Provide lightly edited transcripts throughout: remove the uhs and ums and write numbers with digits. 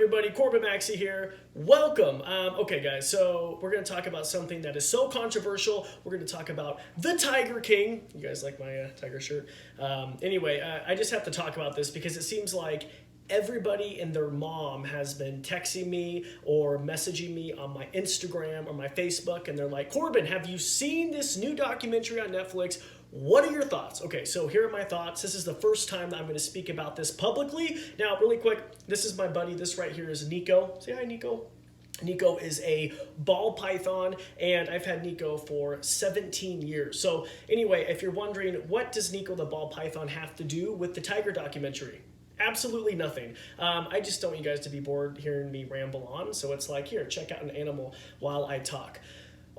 everybody, Corbin Maxey here. Welcome. Okay, guys, so we're going to talk about something that is so controversial. We're going to talk about the Tiger King. You guys like my tiger shirt? Anyway, I just have to talk about this because it seems like everybody and their mom has been texting me or messaging me on my Instagram or my Facebook, and they're like, Corbin, have you seen this new documentary on Netflix? What are your thoughts? Okay, so here are my thoughts. This is the first time that I'm going to speak about this publicly. Now, really quick, this is my buddy. This right here is Nico. Say hi, Nico. Nico is a ball python, and I've had Nico for 17 years. So anyway, if you're wondering, what does Nico the ball python have to do with the tiger documentary? Absolutely nothing. I just don't want you guys to be bored hearing me ramble on. So it's like, here, check out an animal while I talk.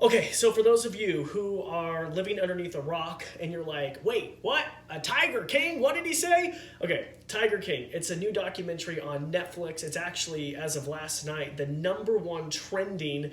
Okay, so for those of you who are living underneath a rock and you're like, wait, what? A Tiger King? What did he say? Okay, Tiger King. It's a new documentary on Netflix. It's actually, as of last night, the #1 trending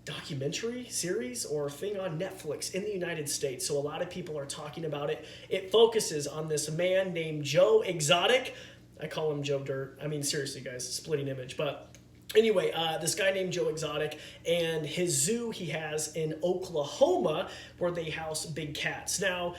documentary series or thing on Netflix in the United States. So a lot of people are talking about it. It focuses on this man named Joe Exotic. I call him Joe Dirt. I mean, seriously, guys, splitting image, but anyway, this guy named Joe Exotic and his zoo he has in Oklahoma where they house big cats. Now,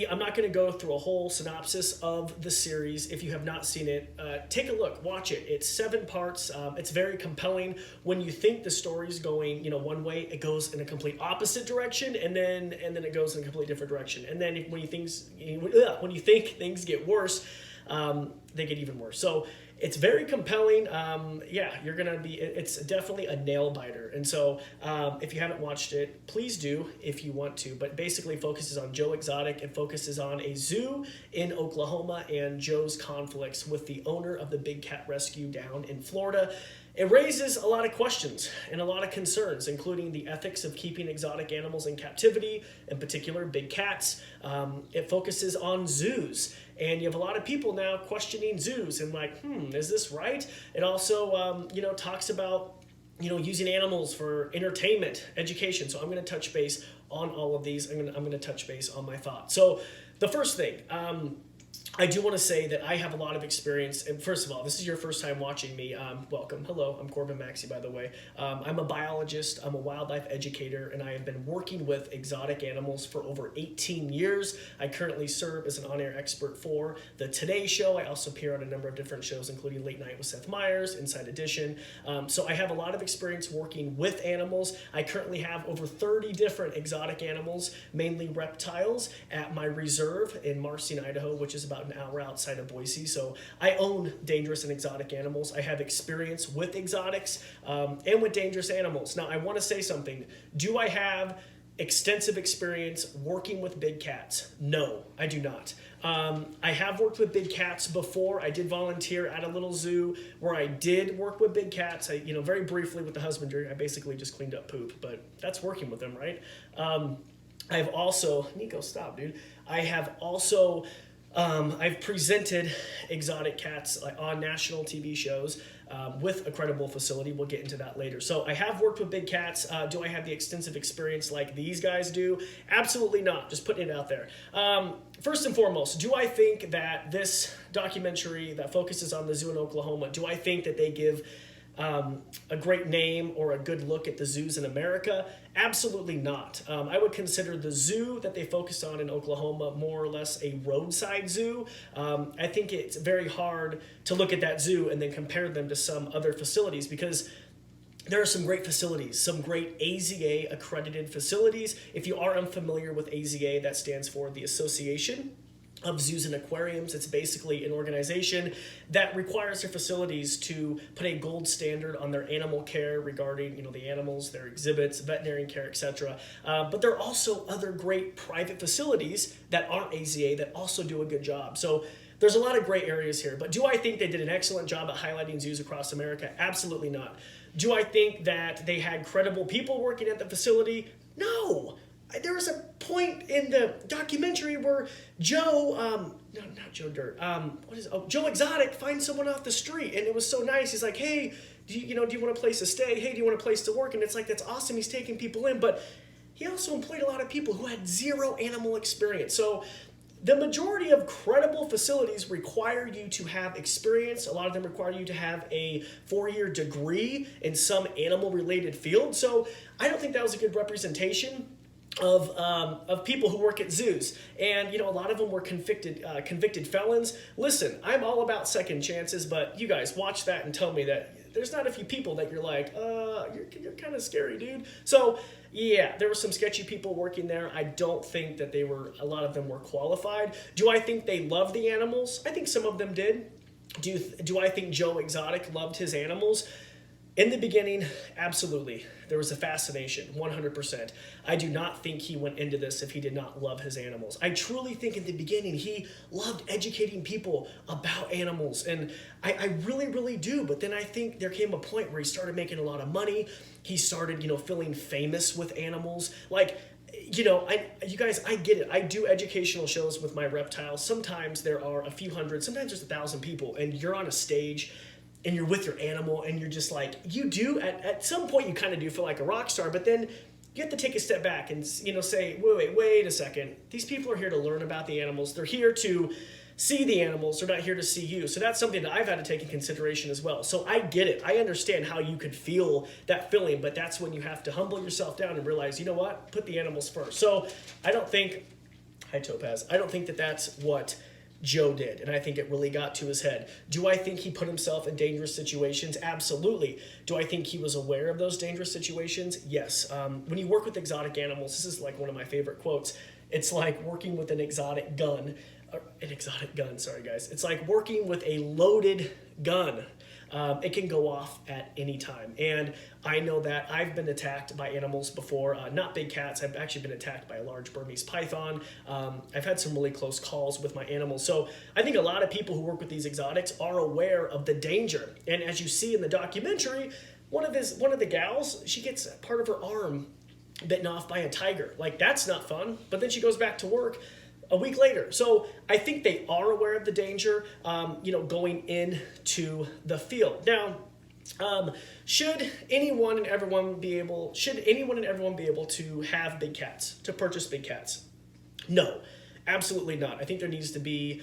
I'm not going to go through a whole synopsis of the series. If you have not seen it, take a look, watch it. It's 7 parts. It's very compelling. When you think the story's going, one way, it goes in a complete opposite direction, and then it goes in a completely different direction. And then when you think things get worse, they get even worse. So it's very compelling. It's definitely a nail biter. And so if you haven't watched it, please do if you want to. But basically focuses on Joe Exotic. It focuses on a zoo in Oklahoma and Joe's conflicts with the owner of the big cat rescue down in Florida. It raises a lot of questions and a lot of concerns, including the ethics of keeping exotic animals in captivity, in particular big cats. It focuses on zoos, and you have a lot of people now questioning zoos and like, is this right? It also, talks about using animals for entertainment, education. So I'm going to touch base on all of these. I'm going to touch base on my thoughts. So the first thing, I do want to say that I have a lot of experience, and first of all, this is your first time watching me, welcome. Hello, I'm Corbin Maxey, by the way. I'm a biologist, I'm a wildlife educator, and I have been working with exotic animals for over 18 years. I currently serve as an on-air expert for The Today Show. I also appear on a number of different shows, including Late Night with Seth Meyers, Inside Edition. So I have a lot of experience working with animals. I currently have over 30 different exotic animals, mainly reptiles, at my reserve in Marcine, Idaho, which is about an hour outside of Boise. So I own dangerous and exotic animals. I have experience with exotics and with dangerous animals. Now, I want to say something. Do I have extensive experience working with big cats? No, I do not. I have worked with big cats before. I did volunteer at a little zoo where I did work with big cats. Very briefly with the husbandry. I basically just cleaned up poop, but that's working with them, right? I've also, Nico, stop, dude. I have also I've presented exotic cats on national TV shows with a credible facility. We'll get into that later. So I have worked with big cats. Do I have the extensive experience like these guys do? Absolutely not. Just putting it out there. First and foremost, do I think that this documentary that focuses on the zoo in Oklahoma, do I think that they give a great name or a good look at the zoos in America? Absolutely not. I would consider the zoo that they focused on in Oklahoma more or less a roadside zoo. I think it's very hard to look at that zoo and then compare them to some other facilities because there are some great facilities, some great AZA accredited facilities. If you are unfamiliar with AZA, that stands for the Association of Zoos and Aquariums. It's basically an organization that requires their facilities to put a gold standard on their animal care regarding the animals, their exhibits, veterinary care, etc. But there are also other great private facilities that aren't AZA that also do a good job. So there's a lot of gray areas here. But do I think they did an excellent job at highlighting zoos across America? Absolutely not. Do I think that they had credible people working at the facility? No. There was a point in the documentary where Joe, not Joe Dirt, Joe Exotic finds someone off the street, and it was so nice. He's like, hey, do you want a place to stay? Hey, do you want a place to work? And it's like, that's awesome. He's taking people in, but he also employed a lot of people who had zero animal experience. So the majority of credible facilities require you to have experience. A lot of them require you to have a 4-year degree in some animal-related field. So I don't think that was a good representation of people who work at zoos. And, a lot of them were convicted felons. Listen, I'm all about second chances, but you guys watch that and tell me that there's not a few people that you're like, you're kind of scary, dude. So, yeah, there were some sketchy people working there. I don't think that a lot of them were qualified. Do I think they loved the animals? I think some of them did. Do I think Joe Exotic loved his animals? In the beginning, absolutely. There was a fascination, 100%. I do not think he went into this if he did not love his animals. I truly think in the beginning he loved educating people about animals, and I really, really do. But then I think there came a point where he started making a lot of money. He started, feeling famous with animals. You guys, I get it. I do educational shows with my reptiles. Sometimes there are a few hundred, sometimes there's 1,000 people, and you're on a stage and you're with your animal and you're just like, you do, at some point you kind of do feel like a rock star, but then you have to take a step back and, say, wait a second. These people are here to learn about the animals. They're here to see the animals. They're not here to see you. So that's something that I've had to take in consideration as well. So I get it. I understand how you could feel that feeling, but that's when you have to humble yourself down and realize, you know what? Put the animals first. So I don't think, hi Topaz, I don't think that that's what Joe did, and I think it really got to his head. Do I think he put himself in dangerous situations? Absolutely. Do I think he was aware of those dangerous situations? Yes. When you work with exotic animals, this is like one of my favorite quotes. It's like working with an exotic gun. Sorry guys. It's like working with a loaded gun. It can go off at any time. And I know that I've been attacked by animals before, not big cats. I've actually been attacked by a large Burmese python. I've had some really close calls with my animals. So I think a lot of people who work with these exotics are aware of the danger. And as you see in the documentary, one of the gals, she gets part of her arm bitten off by a tiger. Like, that's not fun. But then she goes back to work a week later. So I think they are aware of the danger, going into the field. Now, should anyone and everyone be able to have big cats, to purchase big cats? No, absolutely not. I think there needs to be,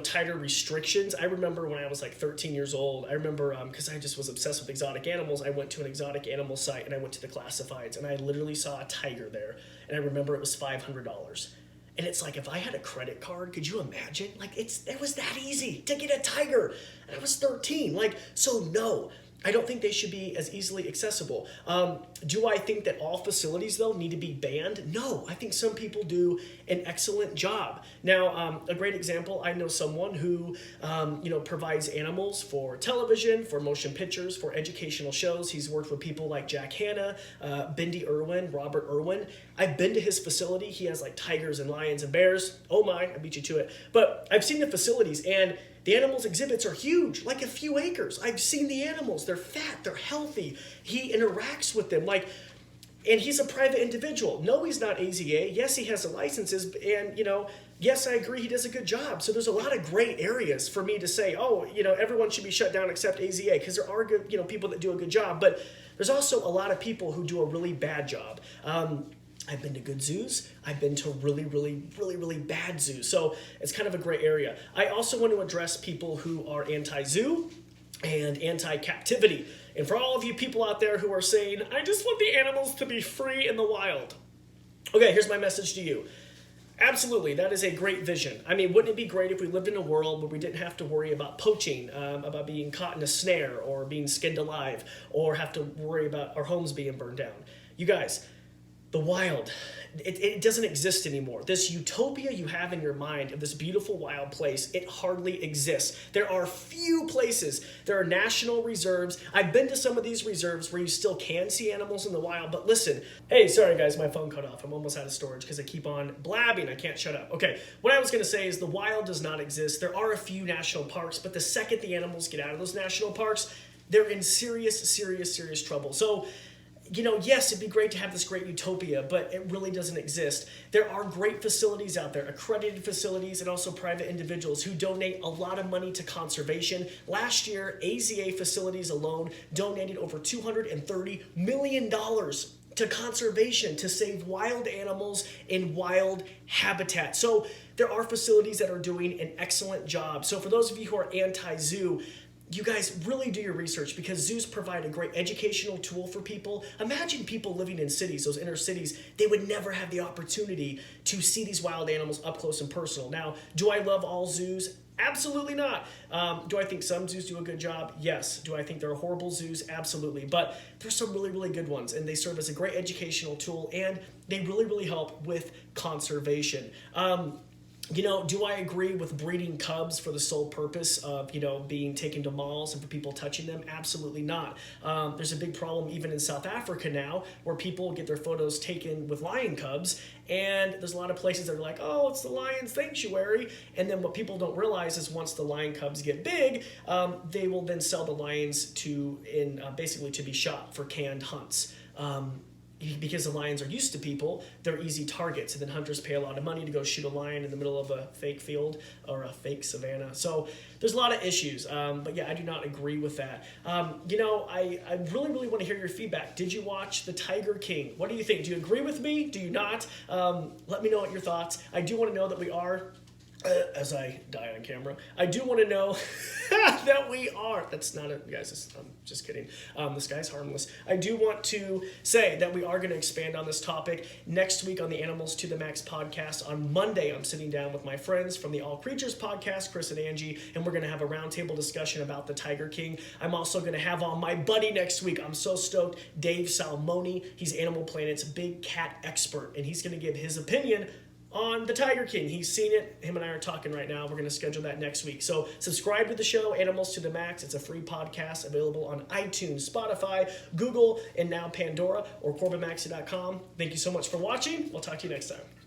tighter restrictions. I remember when I was like 13 years old, because I just was obsessed with exotic animals, I went to an exotic animal site and I went to the classifieds and I literally saw a tiger there. And I remember it was $500. And it's like, if I had a credit card, could you imagine? Like, it was that easy to get a tiger. And I was 13. So no, I don't think they should be as easily accessible. Do I think that all facilities, though, need to be banned? No, I think some people do an excellent job. Now, a great example, I know someone who, provides animals for television, for motion pictures, for educational shows. He's worked with people like Jack Hanna, Bindi Irwin, Robert Irwin. I've been to his facility. He has like tigers and lions and bears. Oh my, I beat you to it. But I've seen the facilities, and the animals exhibits are huge, like a few acres. I've seen the animals. They're fat. They're healthy. He interacts with them. And he's a private individual. No, he's not AZA. Yes, he has the licenses. And, yes, I agree he does a good job. So there's a lot of gray areas for me to say, everyone should be shut down except AZA, because there are good, people that do a good job. But there's also a lot of people who do a really bad job. I've been to good zoos. I've been to really, really, really, really bad zoos. So it's kind of a gray area. I also want to address people who are anti-zoo and anti-captivity. And for all of you people out there who are saying, I just want the animals to be free in the wild. Okay, here's my message to you. Absolutely, that is a great vision. I mean, wouldn't it be great if we lived in a world where we didn't have to worry about poaching, about being caught in a snare, or being skinned alive, or have to worry about our homes being burned down? You guys, the wild, it doesn't exist anymore. This utopia you have in your mind of this beautiful wild place, it hardly exists. There are few places. There are national reserves. I've been to some of these reserves where you still can see animals in the wild, but listen. Hey, sorry guys, my phone cut off. I'm almost out of storage because I keep on blabbing. I can't shut up. Okay, what I was going to say is the wild does not exist. There are a few national parks, but the second the animals get out of those national parks, they're in serious, serious, serious trouble. So, yes, it'd be great to have this great utopia, but it really doesn't exist. There are great facilities out there, accredited facilities, and also private individuals who donate a lot of money to conservation. Last year, AZA facilities alone donated over $230 million to conservation, to save wild animals in wild habitat. So there are facilities that are doing an excellent job. So for those of you who are anti-zoo, you guys really do your research, because zoos provide a great educational tool for people. Imagine people living in cities, those inner cities, they would never have the opportunity to see these wild animals up close and personal. Now, do I love all zoos? Absolutely not. Do I think some zoos do a good job? Yes. Do I think there are horrible zoos? Absolutely. But there's some really, really good ones, and they serve as a great educational tool, and they really, really help with conservation. Do I agree with breeding cubs for the sole purpose of, being taken to malls and for people touching them? Absolutely not. There's a big problem even in South Africa now, where people get their photos taken with lion cubs, and there's a lot of places that are like, oh, it's the lion sanctuary. And then what people don't realize is once the lion cubs get big, they will then sell the lions basically to be shot for canned hunts. Because the lions are used to people, they're easy targets. And then hunters pay a lot of money to go shoot a lion in the middle of a fake field or a fake savanna. So there's a lot of issues. But yeah, I do not agree with that. I really, really want to hear your feedback. Did you watch The Tiger King? What do you think? Do you agree with me? Do you not? Let me know what your thoughts. I do want to know that we are... as I die on camera, I do want to know that we are, that's not it, guys, I'm just kidding. This guy's harmless. I do want to say that we are going to expand on this topic next week on the Animals to the Max podcast. On Monday, I'm sitting down with my friends from the All Creatures podcast, Chris and Angie, and we're going to have a roundtable discussion about the Tiger King. I'm also going to have on my buddy next week. I'm so stoked. Dave Salmoni. He's Animal Planet's big cat expert, and he's going to give his opinion on the Tiger King. He's seen it. Him and I are talking right now. We're going to schedule that next week. So subscribe to the show, Animals to the Max. It's a free podcast available on iTunes, Spotify, Google, and now Pandora, or CorbinMaxey.com. Thank you so much for watching. We'll talk to you next time.